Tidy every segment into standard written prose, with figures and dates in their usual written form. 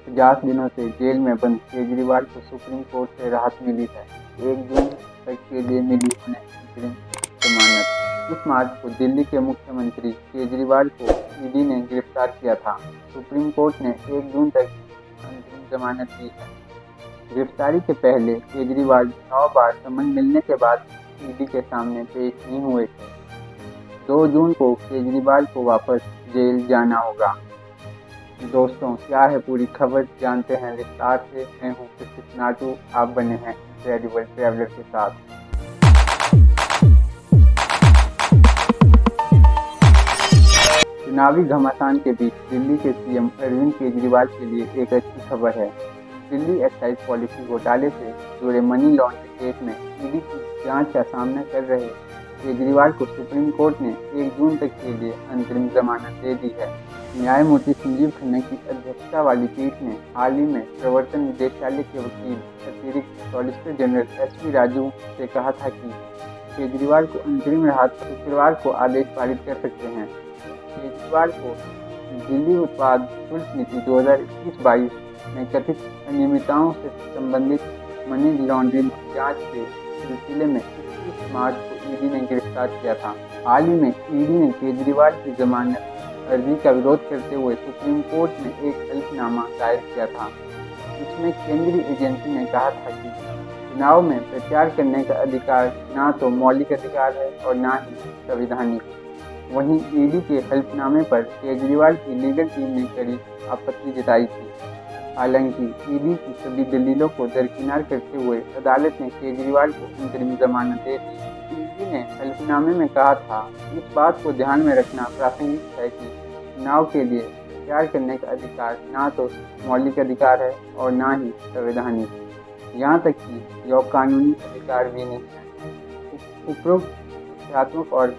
50 दिनों से जेल में बंद केजरीवाल को सुप्रीम कोर्ट से राहत मिली है। 1 जून तक के लिए मिली उन्हें अंतरिम जमानत। इस मार्च को दिल्ली के मुख्यमंत्री केजरीवाल को ईडी ने गिरफ्तार किया था। सुप्रीम कोर्ट ने 1 जून तक अंतरिम जमानत दी है। गिरफ्तारी से पहले केजरीवाल 9 बार समन मिलने के बाद ईडी के सामने पेश नहीं हुए थे। 2 जून को केजरीवाल को वापस जेल जाना होगा। दोस्तों, क्या है पूरी खबर, जानते हैं विस्तार से। मैं हूं कृष्ण नाटू, आप बने हैं इनक्रेडिबल ट्रैवलर के साथ। चुनावी घमासान के बीच दिल्ली के सीएम अरविंद केजरीवाल के लिए एक अच्छी खबर है। दिल्ली एक्साइज पॉलिसी घोटाले से जुड़े मनी लॉन्ड्रिंग केस में ईडी की जांच का सामना कर रहे केजरीवाल को सुप्रीम कोर्ट ने 1 जून तक के लिए अंतरिम जमानत दे दी है। न्यायमूर्ति संजीव खन्ना की अध्यक्षता वाली पीठ ने हाल ही में प्रवर्तन निदेशालय के वकील अतिरिक्त सॉलिसिटर जनरल एसपी राजू से कहा था कि केजरीवाल को अंतरिम राहत शुक्रवार को आदेश पारित कर सकते हैं। केजरीवाल को दिल्ली उत्पाद शुल्क नीति 2021-22 में कथित अनियमितताओं से संबंधित मनी लॉन्ड्रिंग जांच के सिलसिले में 21 मार्च को ईडी ने गिरफ्तार किया था। हाल ही में ईडी ने केजरीवाल की जमानत अर्जी का विरोध करते हुए सुप्रीम कोर्ट में एक हल्फनामा दायर किया था। इसमें केंद्रीय एजेंसी ने कहा था कि चुनाव में प्रचार करने का अधिकार न तो मौलिक अधिकार है और न ही संवैधानिक। वहीं ईडी के हल्फनामे पर केजरीवाल की लीगल टीम ने कड़ी आपत्ति जताई थी। हालांकि ईडी की सभी दलीलों को दरकिनार करते हुए अदालत ने केजरीवाल को अंतरिम जमानत दे दी। ईडी ने हल्फनामे में कहा था, इस बात को ध्यान में रखना प्रासंगिक है कि चुनाव के लिए प्रचार करने का अधिकार न तो मौलिक अधिकार है और न ही संवैधानिक, यहाँ तक कि यह कानूनी अधिकार भी नहीं है। उपरोक्त तथ्यात्मक और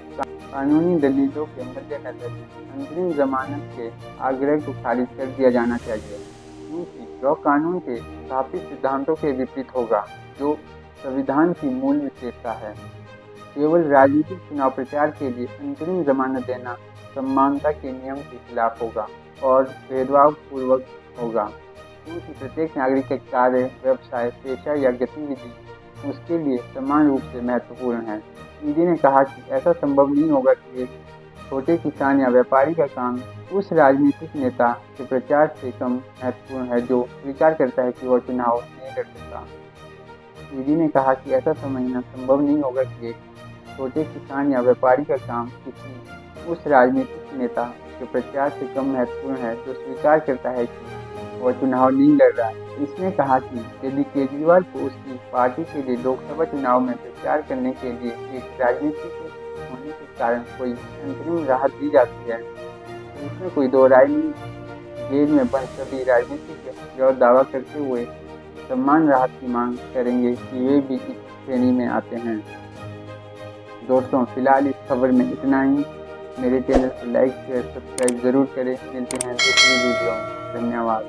कानूनी दलीलों के मद्देनजर अंतरिम जमानत के आग्रह को खारिज कर दिया जाना चाहिए, क्योंकि यह कानून के स्थापित सिद्धांतों के विपरीत होगा, जो संविधान की मूल विशेषता है। केवल राजनीतिक चुनाव प्रचार के लिए अंतरिम जमानत देना समानता के नियम के खिलाफ होगा और भेदभाव पूर्वक होगा, क्योंकि प्रत्येक नागरिक का कार्य, व्यवसाय, पेशा या गतिविधि उसके लिए समान रूप से महत्वपूर्ण है। ईडी ने कहा कि ऐसा संभव नहीं होगा कि एक छोटे किसान या व्यापारी का काम उस राजनीतिक नेता के प्रचार से कम महत्वपूर्ण है जो स्वीकार करता है कि वह चुनाव नहीं लड़ सकता। ईडी ने कहा कि ऐसा समझना संभव नहीं होगा कि एक छोटे किसान या व्यापारी का काम किसी उस राजनीतिक नेता के प्रचार से कम महत्वपूर्ण है जो स्वीकार करता है कि वह चुनाव नहीं लड़ रहा है। इसने कहा कि यदि केजरीवाल को उसकी पार्टी के लिए लोकसभा चुनाव में प्रचार करने के लिए एक राजनीतिक होने के कारण कोई अंतरिम राहत दी जाती है, तो इसमें कोई दो राय नहीं। जेल में बंद सभी राजनीतिक यह दावा करते हुए समान राहत की मांग करेंगे कि वे भी इस श्रेणी में आते हैं। दोस्तों, फिलहाल इस खबर में इतना ही। मेरे चैनल को लाइक शेयर सब्सक्राइब जरूर करें। मिलते हैं दूसरी वीडियो में। धन्यवाद।